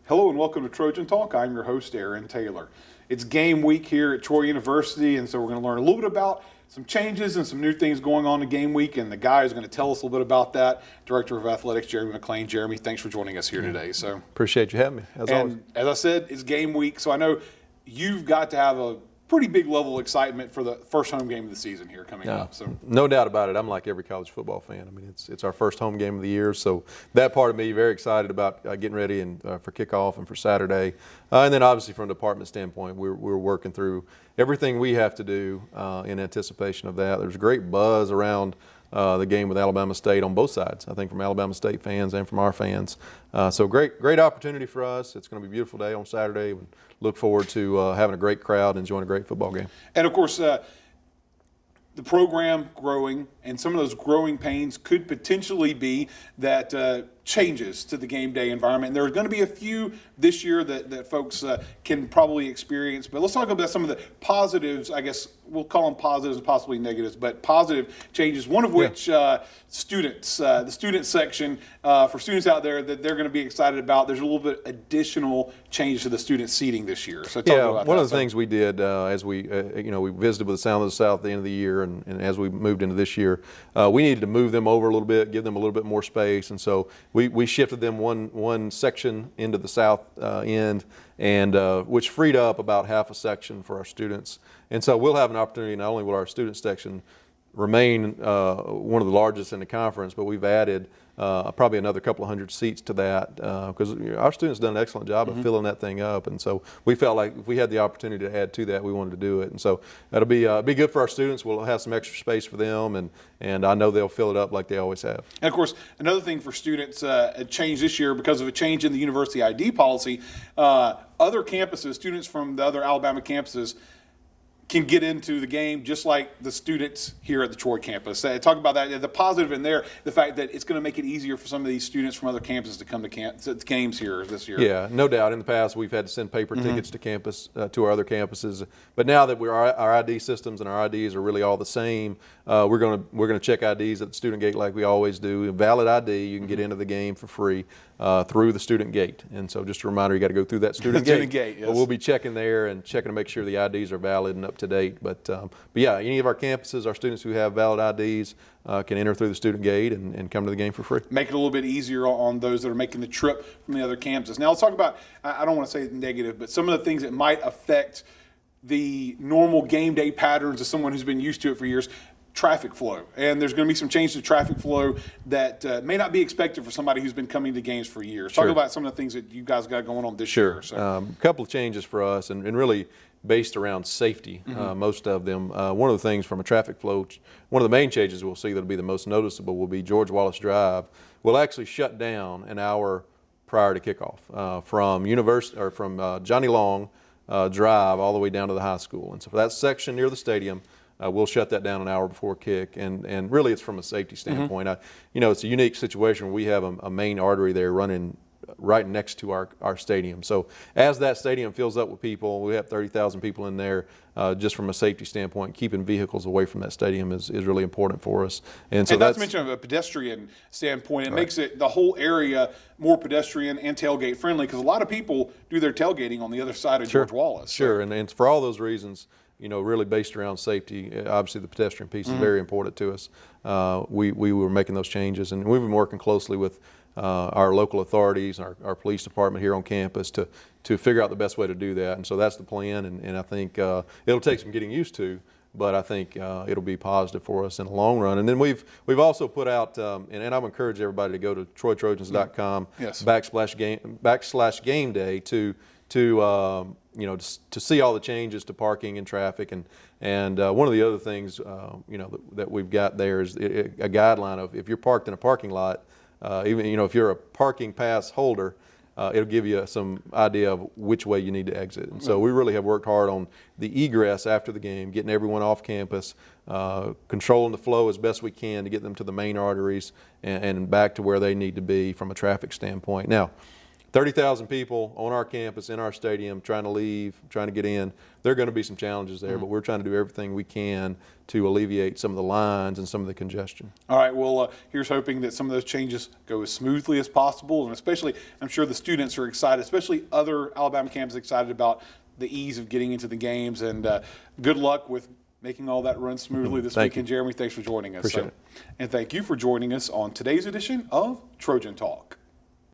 Hello and welcome to Trojan Talk. I'm your host, Aaron Taylor. It's game week here at Troy University, and so we're going to learn a little bit about some changes and some new things going on in game week, and the guy who's going to tell us a little bit about that, Director of Athletics, Jeremy McClain. Jeremy, thanks for joining us here today. So appreciate you having me, as always. As I said, it's game week, so I know you've got to have a pretty big level of excitement for the first home game of the season here coming up. So no doubt about it. I'm like every college football fan. I mean, it's our first home game of the year, so that part of me very excited about getting ready and for kickoff and for Saturday. And then obviously from a department standpoint, we're working through everything we have to do in anticipation of that. There's a great buzz around the game with Alabama State on both sides, I think, from Alabama State fans and from our fans. So great opportunity for us. It's going to be a beautiful day on Saturday. We look forward to having a great crowd and enjoying a great football game. And of course, the program growing, and some of those growing pains could potentially be that changes to the game day environment. And there are going to be a few this year that folks can probably experience. But let's talk about some of the positives. I guess we'll call them positives and possibly negatives, but positive changes, one of which students, the student section, for students out there that they're going to be excited about. There's a little bit additional change to the student seating this year. So talk about one of the things we did as we visited with the Sound of the South at the end of the year, and as we moved into this year, we needed to move them over a little bit, give them a little bit more space, and so we shifted them one section into the south end, and which freed up about half a section for our students. And so we'll have an opportunity. Not only will our student section remain one of the largest in the conference, but we've added probably another couple of hundred seats to that because our students done an excellent job of filling that thing up, and so we felt like if we had the opportunity to add to that, we wanted to do it. And so that'll be good for our students. We'll have some extra space for them, and I know they'll fill it up like they always have. And of course, another thing for students, a change this year because of a change in the university ID policy, other campuses, students from the other Alabama campuses, can get into the game just like the students here at the Troy campus. Talk about that, the positive in there, the fact that it's going to make it easier for some of these students from other campuses to come to games here this year. Yeah, no doubt. In the past, we've had to send paper tickets to campus, to our other campuses. But now that our ID systems and our IDs are really all the same, we're going to check IDs at the student gate like we always do. A valid ID, you can get into the game for free through the student gate. And so just a reminder, you got to go through that student gate. Yes. But we'll be checking there and checking to make sure the IDs are valid and up to date. But yeah, any of our campuses, our students who have valid IDs can enter through the student gate and come to the game for free. Make it a little bit easier on those that are making the trip from the other campuses. Now let's talk about, I don't want to say negative, but some of the things that might affect the normal game day patterns of someone who's been used to it for years. Traffic flow, and there's going to be some change to traffic flow that may not be expected for somebody who's been coming to games for years. Talk about some of the things that you guys got going on this year. So. A couple of changes for us, and really based around safety, most of them. One of the things from a traffic flow, one of the main changes we'll see that'll be the most noticeable will be George Wallace Drive will actually shut down an hour prior to kickoff from Johnny Long Drive all the way down to the high school. And so for that section near the stadium, we'll shut that down an hour before kick, and really it's from a safety standpoint. It's a unique situation where we have a main artery there running right next to our stadium. So as that stadium fills up with people, we have 30,000 people in there, just from a safety standpoint, keeping vehicles away from that stadium is really important for us. And so not to mention a pedestrian standpoint, it makes it the whole area more pedestrian and tailgate friendly because a lot of people do their tailgating on the other side of George Wallace. Sure, and for all those reasons, really based around safety. Obviously, the pedestrian piece is very important to us. We were making those changes, and we've been working closely with our local authorities, our police department here on campus to figure out the best way to do that. And so that's the plan, and I think it'll take some getting used to, but I think it'll be positive for us in the long run. And then we've also put out, and I've encouraged everybody to go to TroyTrojans.com /game day to see all the changes to parking and traffic, and one of the other things that we've got there is a guideline of if you're parked in a parking lot, even if you're a parking pass holder, it'll give you some idea of which way you need to exit. And so we really have worked hard on the egress after the game, getting everyone off campus, controlling the flow as best we can to get them to the main arteries and back to where they need to be from a traffic standpoint. Now, 30,000 people on our campus, in our stadium, trying to leave, trying to get in. There are going to be some challenges there, but we're trying to do everything we can to alleviate some of the lines and some of the congestion. All right, well, here's hoping that some of those changes go as smoothly as possible, and especially, I'm sure the students are excited, especially other Alabama campuses excited about the ease of getting into the games, and good luck with making all that run smoothly this Thank weekend. you. Jeremy, thanks for joining us. Appreciate it. And thank you for joining us on today's edition of Trojan Talk.